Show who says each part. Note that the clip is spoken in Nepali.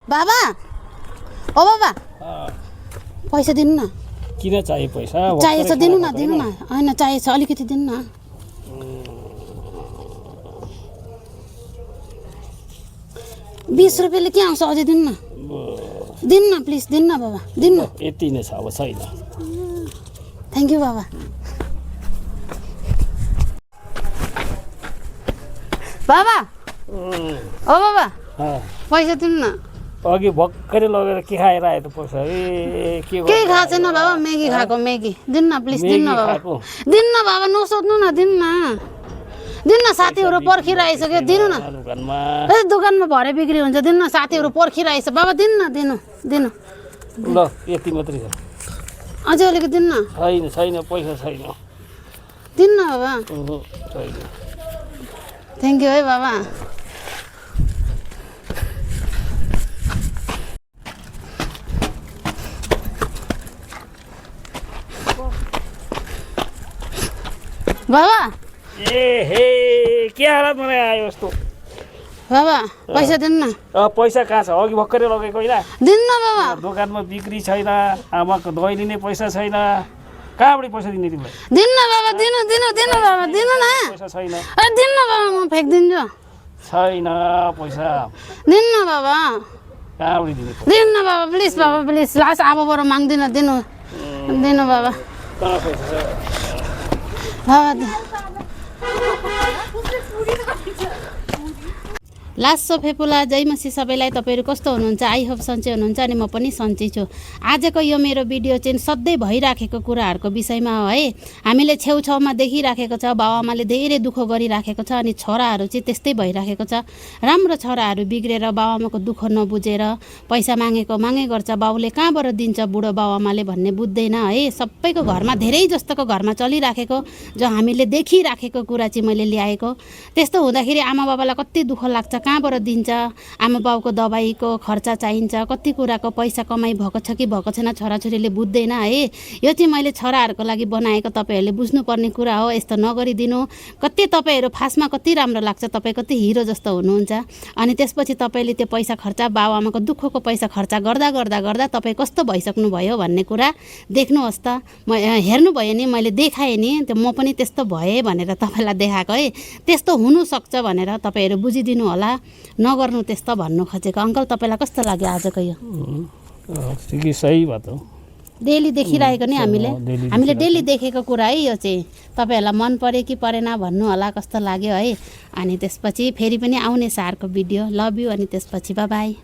Speaker 1: बाबा ओ बाबा पैसा दिनु न
Speaker 2: किन चाहियो पैसा
Speaker 1: चाहिएछ दिनु न हैन चाहिएछ अलिकति दिनु न 20 रुपैयाँले के आउँछ अझै दिनु न प्लिज दिनु न बाबा दिनु न
Speaker 2: यति नै छ अब छैन
Speaker 1: थ्यांक यू बाबा बाबा ओ बाबा पैसा दिनु न
Speaker 2: अघि भक्करै लगेर के खाएर आयो त पैसा
Speaker 1: केही खाएको छैन बाबा मेगी खाएको मेगी दिनु न प्लिज दिनु न बाबा नसोध्नु न दिनु न साथीहरु पर्खिरहेछ दिनु न ए दोकानमा भरे बिक्री हुन्छ दिनु न साथीहरु पर्खिरहेछ बाबा दिनु
Speaker 2: ल यति मात्रै छ
Speaker 1: अझै अलिकति दिनु न
Speaker 2: छैन पैसा छैन
Speaker 1: दिनु न बाबा
Speaker 2: छैन
Speaker 1: थ्यांक यू है बाबा बाबा
Speaker 2: हे के हालत मलाई आयो यस्तो
Speaker 1: बाबा पैसा दिनु न
Speaker 2: पैसा कहाँ छ अघि भर्खरै लगेको होइन
Speaker 1: दिनु न बाबा
Speaker 2: दोकानमा बिक्री छैन आमाको दही लिने पैसा छैन कहाँबाट पैसा दिने तिमीलाई
Speaker 1: दिनु न बाबा दिनु बाबा दिनु न
Speaker 2: पैसा छैन
Speaker 1: अरे दिनु न बाबा म फ्याक्दिन्छु
Speaker 2: छैन पैसा
Speaker 1: दिनु न बाबा
Speaker 2: कहाँबाट दिने
Speaker 1: दिनु न बाबा प्लिज लास्ट अबबाट माग्दिन दिनु बाबा
Speaker 2: कहाँ पैसा छ
Speaker 1: बाबा लास्ट सफेपुला जय मसी सबैलाई तपाईहरु कस्तो हुनुहुन्छ आई होप सन्चै हुनुहुन्छ अनि म पनि सन्चै छु आजको यो मेरो भिडियो चाहिँ सधैँ भइराखेको कुराहरुको विषयमा हो है हामीले छेउछाउमा देखिराखेको छ बाबुआमाले धेरै दुःख गरिराखेको छ अनि छोराहरु चाहिँ त्यस्तै भइराखेको छ राम्रो छोराहरु बिग्रेर बाबुआमाको दुःख नबुझेर पैसा मागे गर्छ बाउले कहाँबाट दिन्छ बुढो बाबुआमाले भन्ने बुझ्दैन है सबैको घरमा धेरै जस्तोको घरमा चलिराखेको जो हामीले देखिराखेको कुरा चाहिँ मैले ल्याएको त्यस्तो हुँदाखेरि आमा बाबालाई कति दुःख लाग्छ कहाँबाट दिन्छ आमा बाउको दबाईको खर्च चाहिन्छ कति कुराको पैसा कमाई भएको छ कि भएको छैन छोराछोरीले बुझ्दैन है यो चाहिँ मैले छोराहरुको लागि बनाएको तपाईहरुले बुझ्नुपर्ने कुरा हो यस्तो नगरिदिनु कति तपाईहरु फासमा कति राम्रो लाग्छ तपाई कति हिरो जस्तो हुनुहुन्छ अनि त्यसपछि तपाईले त्यो पैसा खर्च बाबुआमाको दुःखको पैसा खर्च गर्दा तपाई कस्तो भइसक्नु भयो भन्ने कुरा देख्नुहोस् त म हेर्नु भयो नि मैले देखाए नि त्यो म पनि त्यस्तो भए भनेर तपाईलाई देखाएको है त्यस्तो हुनु सक्छ भनेर तपाईहरु बुझिदिनु होला नगर्नु त्यस्तो भन्नु खोजेको अंकल तपाईलाई कस्तो लाग्यो आजको यो
Speaker 2: ठिकै सही बात हो
Speaker 1: डेली देखिरहेको नि हामीले डेली देखेको कुरा है यो चाहिँ तपाईहरुलाई मन पर्यो कि परेन भन्नु होला कस्तो लाग्यो है अनि त्यसपछि फेरि पनि आउने सारको भिडियो लभ यू अनि त्यसपछि बाइ बाइ